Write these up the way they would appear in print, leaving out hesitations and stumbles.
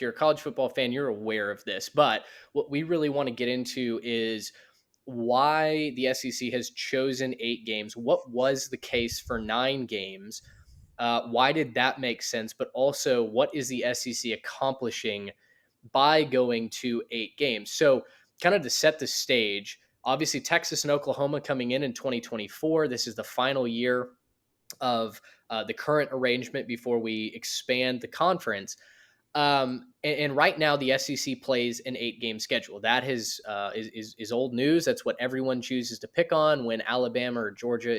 you're a college football fan, you're aware of this. But what we really want to get into is why the SEC has chosen 8 games. What was the case for 9 games? Why did that make sense? But also, what is the SEC accomplishing by going to 8 games? So, kind of to set the stage, obviously, Texas and Oklahoma coming in 2024. This is the final year of the current arrangement before we expand the conference. And right now, the SEC plays an 8 game schedule. That is old news. That's what everyone chooses to pick on when Alabama or Georgia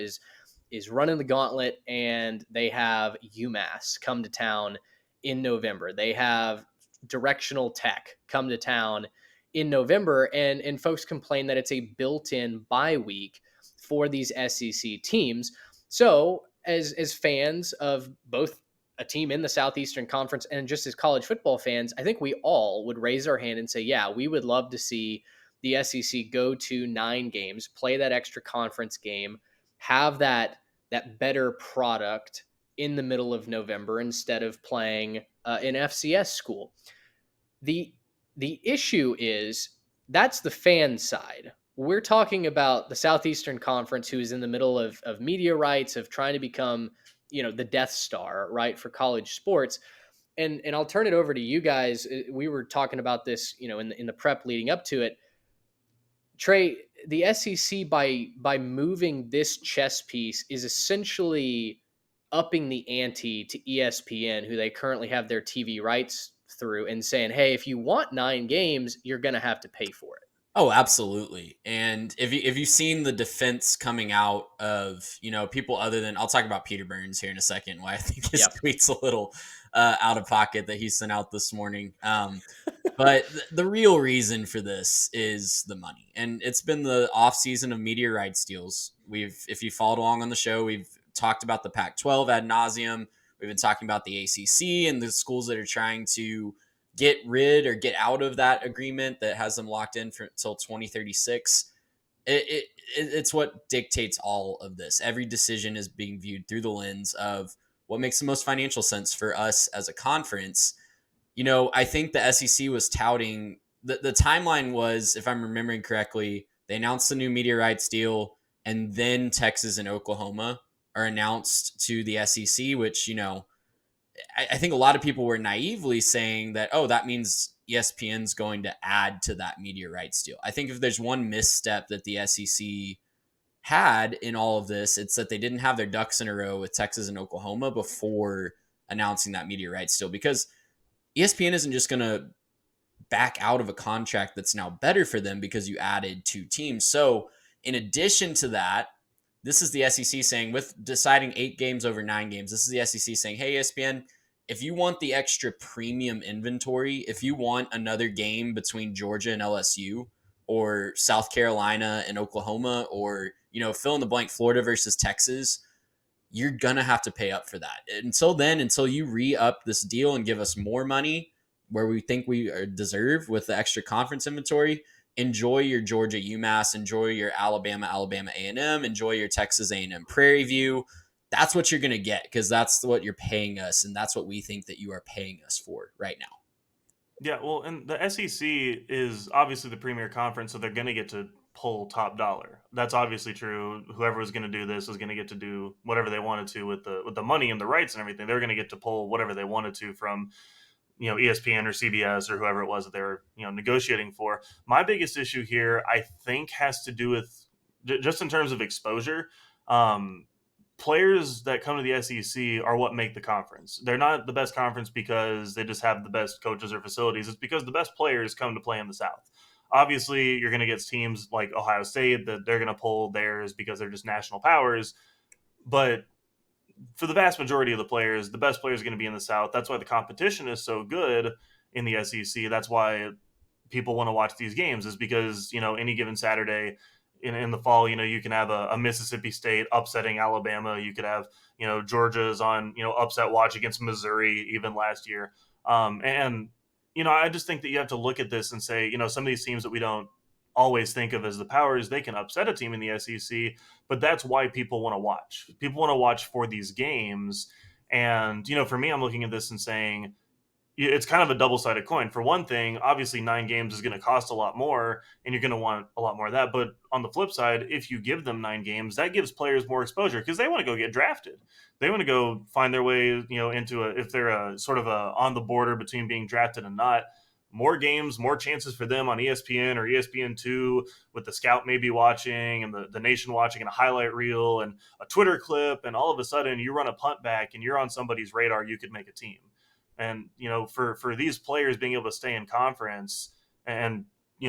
is running the gauntlet, and they have UMass come to town in November. They have Directional Tech come to town in November, and folks complain that it's a built-in bye week for these SEC teams. So, as fans of both a team in the Southeastern Conference and just as college football fans, I think we all would raise our hand and say, yeah, we would love to see the SEC go to 9 games, play that extra conference game, have that better product in the middle of November instead of playing an FCS school. The the issue is that's the fan side. We're talking about the Southeastern Conference, who is in the middle of media rights, of trying to become, the Death Star, right, for college sports. And I'll turn it over to you guys. We were talking about this, in the prep leading up to it. Trey, the SEC by moving this chess piece is essentially upping the ante to ESPN, who they currently have their TV rights through, and saying, "Hey, if you want 9 games, you're going to have to pay for it." Oh, absolutely. And if you've seen the defense coming out of, people other than, I'll talk about Peter Burns here in a second, why I think his Yep. tweet's a little out of pocket that he sent out this morning. But the real reason for this is the money. And it's been the off season of media rights deals. If you followed along on the show, we've talked about the Pac-12 ad nauseum. We've been talking about the ACC and the schools that are trying to get rid or get out of that agreement that has them locked in for until 2036. It's what dictates all of this. Every decision is being viewed through the lens of what makes the most financial sense for us as a conference. I think the SEC was touting the timeline was, if I'm remembering correctly, they announced the new media rights deal, and then Texas and Oklahoma are announced to the SEC, which, I think a lot of people were naively saying that, oh, that means ESPN's going to add to that media rights deal. I think if there's one misstep that the SEC had in all of this, it's that they didn't have their ducks in a row with Texas and Oklahoma before announcing that media rights deal, because ESPN isn't just going to back out of a contract that's now better for them because you added 2 teams. So, in addition to that, this is the SEC saying, with deciding 8 games over 9 games, this is the SEC saying, hey, ESPN, if you want the extra premium inventory, if you want another game between Georgia and LSU, or South Carolina and Oklahoma, or, fill in the blank, Florida versus Texas, you're going to have to pay up for that. Until then, until you re-up this deal and give us more money where we think we deserve with the extra conference inventory, enjoy your Georgia UMass, enjoy your Alabama A&M, enjoy your Texas A&M Prairie View. That's what you're going to get, because that's what you're paying us, and that's what we think that you are paying us for right now. Yeah, well, and the SEC is obviously the premier conference, so they're going to get to pull top dollar. That's obviously true. Whoever was going to do this was going to get to do whatever they wanted to with the money and the rights and everything. They're going to get to pull whatever they wanted to from ESPN or CBS or whoever it was that they were negotiating for. My biggest issue here, I think, has to do with just in terms of exposure. Players that come to the SEC are what make the conference. They're not the best conference because they just have the best coaches or facilities. It's because the best players come to play in the South. Obviously, you're going to get teams like Ohio State that they're going to pull theirs because they're just national powers. But for the vast majority of the best players are going to be in the South. That's why the competition is so good in the SEC. That's why people want to watch these games, is because, any given Saturday in the fall, you can have a Mississippi State upsetting Alabama. You could have, Georgia's on, upset watch against Missouri even last year. And I just think that you have to look at this and say, some of these teams that we don't always think of as the powers, they can upset a team in the SEC, but that's why people want to watch. People want to watch for these games. And, for me, I'm looking at this and saying, it's kind of a double-sided coin. For one thing, obviously 9 games is going to cost a lot more, and you're going to want a lot more of that. But on the flip side, if you give them 9 games, that gives players more exposure because they want to go get drafted. They want to go find their way, into if they're a sort of a on the border between being drafted and not. More games, more chances for them on ESPN or ESPN2 with the scout maybe watching and the nation watching and a highlight reel and a Twitter clip. And all of a sudden you run a punt back and you're on somebody's radar. You could make a team. And for these players being able to stay in conference and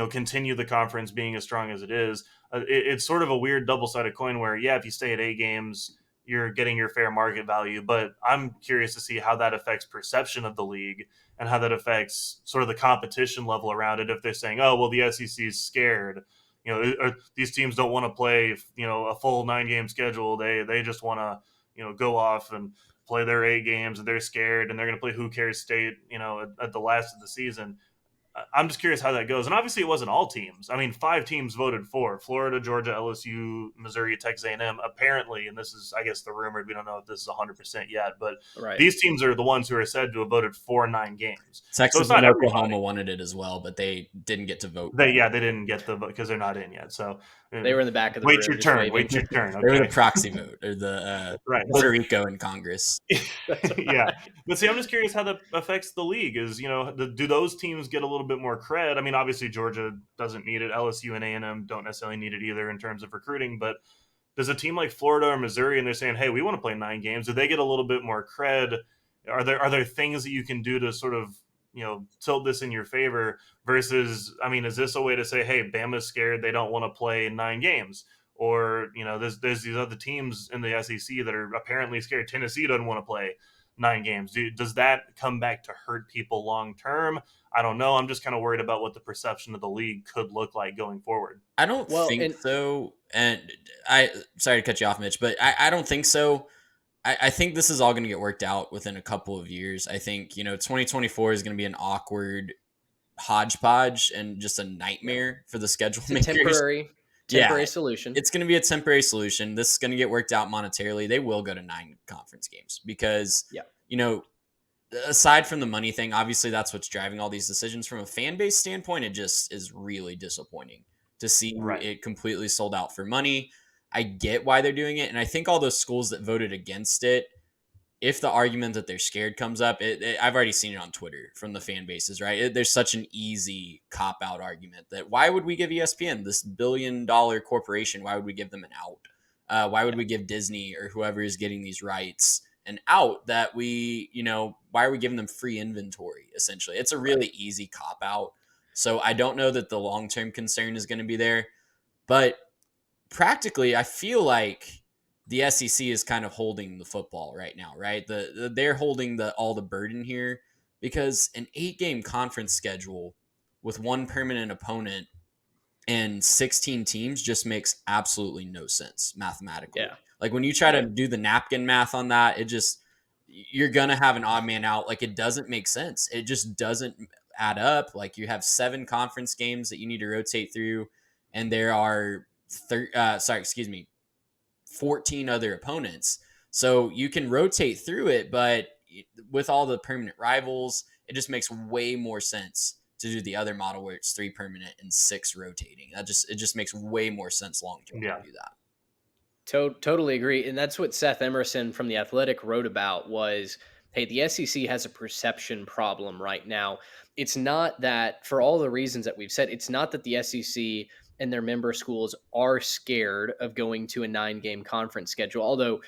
continue the conference being as strong as it is, it's sort of a weird double-sided coin where, yeah, if you stay at 8 games, you're getting your fair market value. But I'm curious to see how that affects perception of the league and how that affects sort of the competition level around it. If they're saying, oh well, the SEC is scared, these teams don't want to play a full 9 game schedule. They just want to go off and play their 8 games, and they're scared and they're going to play Who Cares State at the last of the season. I'm just curious how that goes. And obviously, it wasn't all teams. I mean, 5 teams voted for Florida, Georgia, LSU, Missouri, Texas A&M. Apparently, and this is, I guess, the rumored. We don't know if this is 100% yet, but Right. these teams are the ones who are said to have voted for 9 games. Texas it's not and Oklahoma everybody. wanted it as well, but they didn't get to vote. They didn't get the vote because they're not in yet. So They were in the back of the wait room. your just turn. waving. Wait your turn. They were Okay. the proxy vote or the Right. Puerto Rico in Congress. Yeah, but see, I'm just curious how that affects the league. Is do those teams get a little bit more cred? I mean, obviously Georgia doesn't need it. LSU and A&M don't necessarily need it either in terms of recruiting. But does a team like Florida or Missouri, and they're saying, "Hey, we want to play 9 games," do they get a little bit more cred? Are there things that you can do to sort of tilt this in your favor? Versus, I mean, is this a way to say, "Hey, Bama's scared; they don't want to play 9 games"? Or there's these other teams in the SEC that are apparently scared. Tennessee doesn't want to play 9 games. Does that come back to hurt people long term? I don't know. I'm just kind of worried about what the perception of the league could look like going forward. I don't think so. And sorry to cut you off, Mitch, but I don't think so. I think this is all going to get worked out within a couple of years. I think 2024 is going to be an awkward hodgepodge and just a nightmare for the schedule makers. Temporary solution. It's going to be a temporary solution. This is going to get worked out monetarily. They will go to 9 conference games because, aside from the money thing, obviously that's what's driving all these decisions. From a fan base standpoint, it just is really disappointing to see it completely sold out for money. I get why they're doing it. And I think all those schools that voted against it, if the argument that they're scared comes up, I've already seen it on Twitter from the fan bases, right? There's such an easy cop-out argument that why would we give ESPN, this billion-dollar corporation, why would we give them an out? Why would we give Disney or whoever is getting these rights an out that why are we giving them free inventory, essentially? It's a really easy cop-out. So I don't know that the long-term concern is going to be there. But practically, I feel like the SEC is kind of holding the football right now, right? They're holding all the burden here because an 8-game conference schedule with one permanent opponent and 16 teams just makes absolutely no sense mathematically. Yeah. Like when you try to do the napkin math on that, you're going to have an odd man out. Like it doesn't make sense. It just doesn't add up. Like you have 7 conference games that you need to rotate through, and there are 14 other opponents. So you can rotate through it, but with all the permanent rivals, it just makes way more sense to do the other model where it's 3 permanent and 6 rotating. It just makes way more sense long term to do that. Totally agree. And that's what Seth Emerson from The Athletic wrote about was, hey, the SEC has a perception problem right now. It's not that, for all the reasons that we've said, it's not that the SEC and their member schools are scared of going to a 9-game conference schedule. Although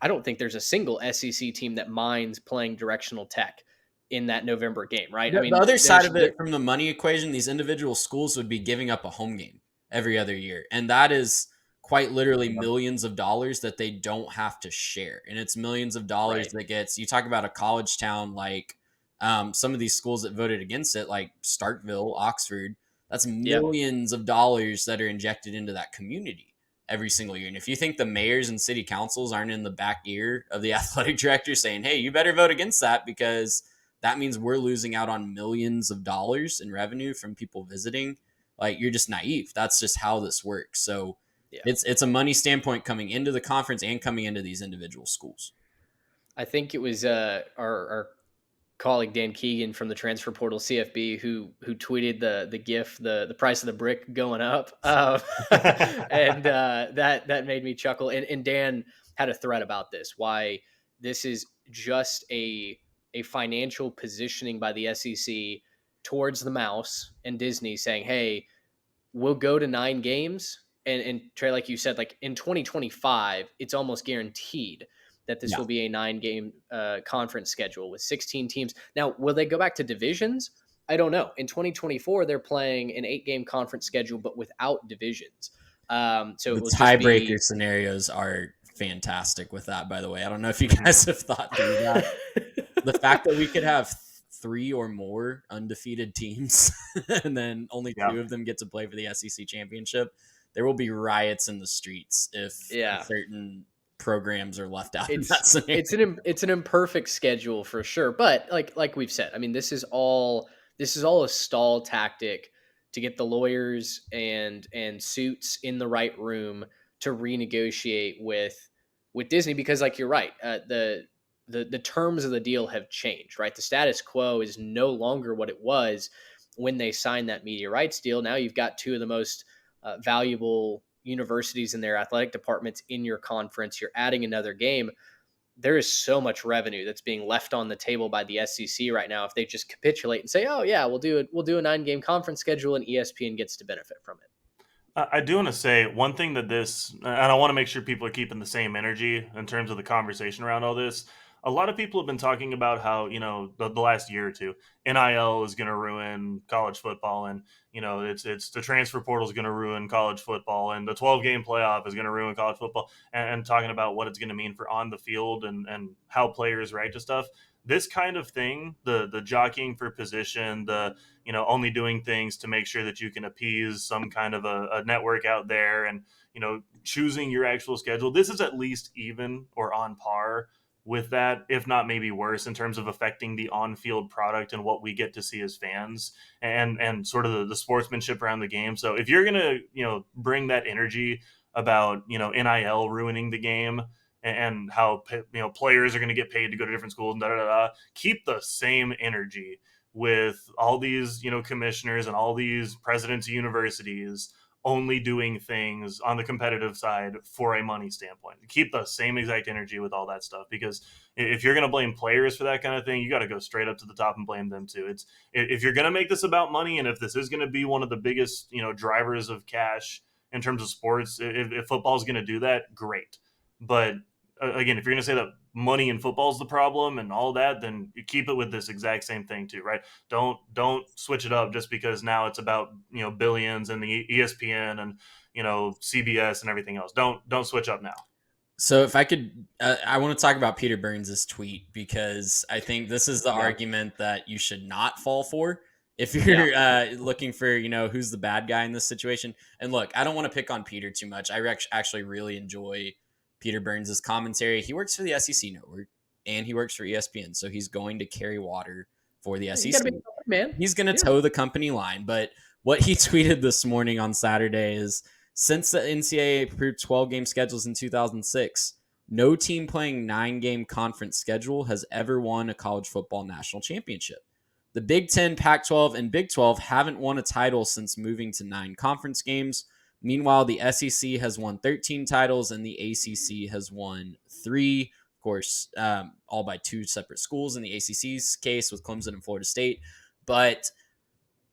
I don't think there's a single SEC team that minds playing directional tech in that November game, right? The other side of it, from the money equation, these individual schools would be giving up a home game every other year. And that is quite literally millions of dollars that they don't have to share. And it's millions of dollars that gets, you talk about a college town like some of these schools that voted against it, like Starkville, Oxford, that's millions of dollars that are injected into that community every single year. And if you think the mayors and city councils aren't in the back ear of the athletic director saying, hey, you better vote against that because that means we're losing out on millions of dollars in revenue from people visiting, like you're just naive. That's just how this works. So it's a money standpoint coming into the conference and coming into these individual schools. I think it was our colleague Dan Keegan from the Transfer Portal CFB who tweeted the GIF, the price of the brick going up, and that made me chuckle. And Dan had a thread about this, why this is just a financial positioning by the SEC towards the mouse and Disney, saying, hey, we'll go to 9 games. And Trey, like you said, like in 2025, it's almost guaranteed that this will be a 9-game conference schedule with 16 teams. Now, will they go back to divisions? I don't know. In 2024, they're playing an 8-game conference schedule, but without divisions. So the tiebreaker scenarios are fantastic with that, by the way. I don't know if you guys have thought through that. The fact that we could have 3 or more undefeated teams and then only 2 of them get to play for the SEC championship, there will be riots in the streets if certain programs are left out in that scenario. It's an imperfect schedule for sure, but like we've said, I mean, this is all a stall tactic to get the lawyers and suits in the right room to renegotiate with Disney, because like you're right, the terms of the deal have changed, right? The status quo is no longer what it was when they signed that media rights deal. Now you've got 2 of the most valuable universities in their athletic departments in your conference. You're adding another game. There is so much revenue that's being left on the table by the SEC right now if they just capitulate and say, oh yeah, we'll do a 9-game conference schedule and ESPN gets to benefit from it. I do want to say one thing that and I want to make sure people are keeping the same energy in terms of the conversation around all this. A lot of people have been talking about how, the last year or two, NIL is going to ruin college football, and it's the transfer portal is going to ruin college football, and the 12-game playoff is going to ruin college football, and talking about what it's going to mean for on the field and how players react to stuff. This kind of thing, the jockeying for position, the only doing things to make sure that you can appease some kind of a network out there, and choosing your actual schedule. This is at least even or on par with that, if not maybe worse, in terms of affecting the on-field product and what we get to see as fans, and sort of the sportsmanship around the game. So if you're gonna bring that energy about NIL ruining the game and how players are going to get paid to go to different schools and keep the same energy with all these commissioners and all these presidents of universities only doing things on the competitive side for a money standpoint. Keep the same exact energy with all that stuff, because if you're going to blame players for that kind of thing, you got to go straight up to the top and blame them too. If you're going to make this about money, and if this is going to be one of the biggest drivers of cash in terms of sports, if football is going to do that, great. But again, if you're going to say that money in football is the problem and all that, then you keep it with this exact same thing too, right? Don't switch it up just because now it's about billions and the ESPN and CBS and everything else. Don't switch up now. So if I could, I want to talk about Peter Burns' tweet, because I think this is the argument that you should not fall for if you're looking for who's the bad guy in this situation. And look, I don't want to pick on Peter too much. I actually really enjoy Peter Burns' commentary. He works for the SEC Network and he works for ESPN, so he's going to carry water for the SEC. Man. He's going to toe the company line. But what he tweeted this morning on Saturday is, since the NCAA approved 12-game schedules in 2006, no team playing 9-game conference schedule has ever won a college football national championship. The Big Ten, Pac-12, and Big 12 haven't won a title since moving to 9 conference games. Meanwhile, the SEC has won 13 titles and the ACC has won 3. Of course, all by 2 separate schools in the ACC's case with Clemson and Florida State. But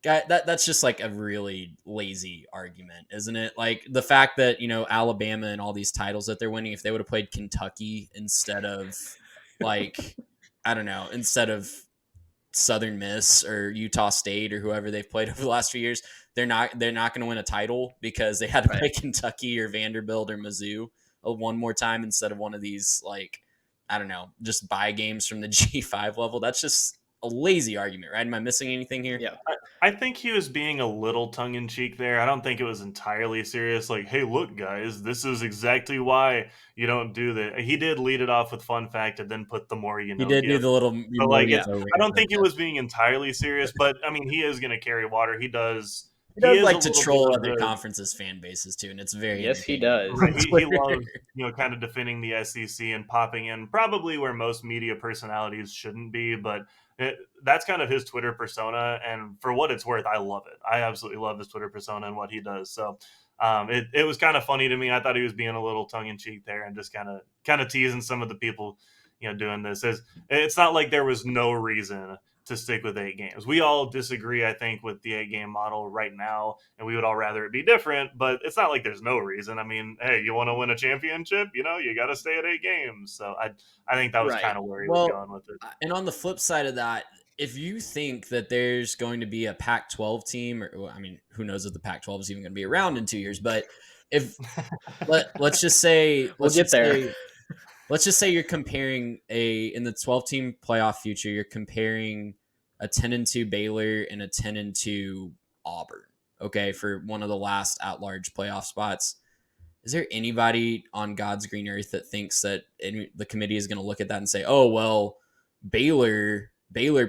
that's just like a really lazy argument, isn't it? Like the fact that, Alabama and all these titles that they're winning, if they would have played Kentucky instead of instead of Southern Miss or Utah State or whoever they've played over the last few years, they're not going to win a title because they had to play Kentucky or Vanderbilt or Mizzou one more time instead of one of these just buy games from the G5 level. That's just a lazy argument, right? Am I missing anything here? Yeah. I think he was being a little tongue-in-cheek there. I don't think it was entirely serious. Like, hey, look, guys, this is exactly why you don't do that. He did lead it off with fun fact and then put the more He did do the little... But I don't think it was being entirely serious, but, I mean, he is going to carry water. He does like to troll other conferences' fan bases, too, and it's very... Yes, he does. Right. He loves, kind of defending the SEC and popping in probably where most media personalities shouldn't be, but That's kind of his Twitter persona, and for what it's worth, I love it. I absolutely love his Twitter persona and what he does. So it was kind of funny to me. I thought he was being a little tongue in cheek there and just kind of teasing some of the people, doing this. It's not like there was no reason to stick with 8 games. We all disagree, I think, with the 8 game model right now, and we would all rather it be different, but it's not like there's no reason. I mean, hey, you want to win a championship, you got to stay at 8 games. So I think that was Right. kind of where he was going with it. And on the flip side of that, if you think that there's going to be a Pac-12 team, who knows if the Pac-12 is even going to be around in 2 years, but if let's just say We'll get there. Let's just say you're comparing in the 12-team playoff future, you're comparing a 10-2 Baylor and a 10-2 Auburn, okay, for one of the last at-large playoff spots. Is there anybody on God's green earth that thinks that the committee is going to look at that and say, oh, well, Baylor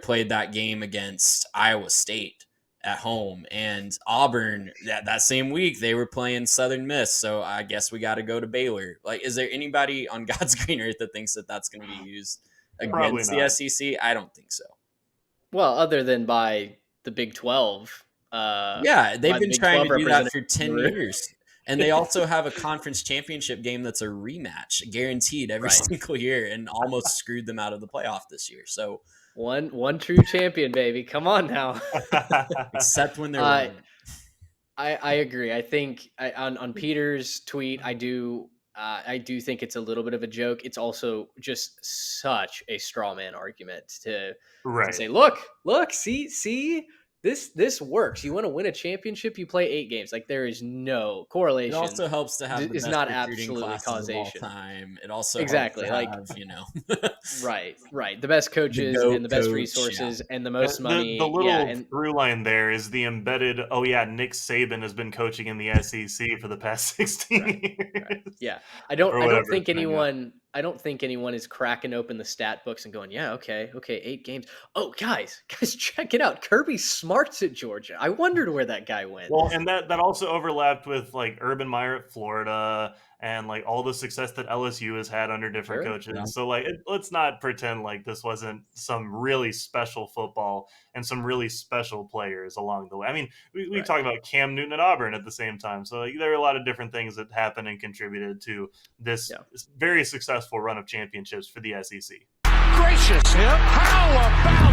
played that game against Iowa State at home, and Auburn that same week they were playing Southern Miss, so I guess we got to go to Baylor. Like, is there anybody on God's green earth that thinks that that's going to be used against the SEC? I don't think so. Well, other than by the Big 12. Yeah, they've been trying to do that for 10 years. And they also have a conference championship game that's a rematch guaranteed every single year, and almost screwed them out of the playoff this year. So one true champion, baby. Come on now. Except when they're wrong. I agree. I think on Peter's tweet, I do think it's a little bit of a joke. It's also just such a straw man argument to say, look, see, this works. You want to win a championship, you play 8 games. Like, there is no correlation. It also helps to have the best not absolutely causation. Of all time. It also exactly helps to have, right. The best coaches and the best resources and the most money. The little through line there is the embedded. Oh yeah, Nick Saban has been coaching in the SEC for the past 16 years. Right. Yeah, I don't think anyone is cracking open the stat books and going, yeah, okay, 8 games. Oh, guys, check it out. Kirby Smart's at Georgia. I wondered where that guy went. Well, and that also overlapped with like Urban Meyer at Florida and like all the success that LSU has had under different coaches. Yeah. So like, let's not pretend like this wasn't some really special football and some really special players along the way. I mean, we talk about Cam Newton at Auburn at the same time. So like, there are a lot of different things that happened and contributed to this very successful run of championships for the SEC. Gracious, how about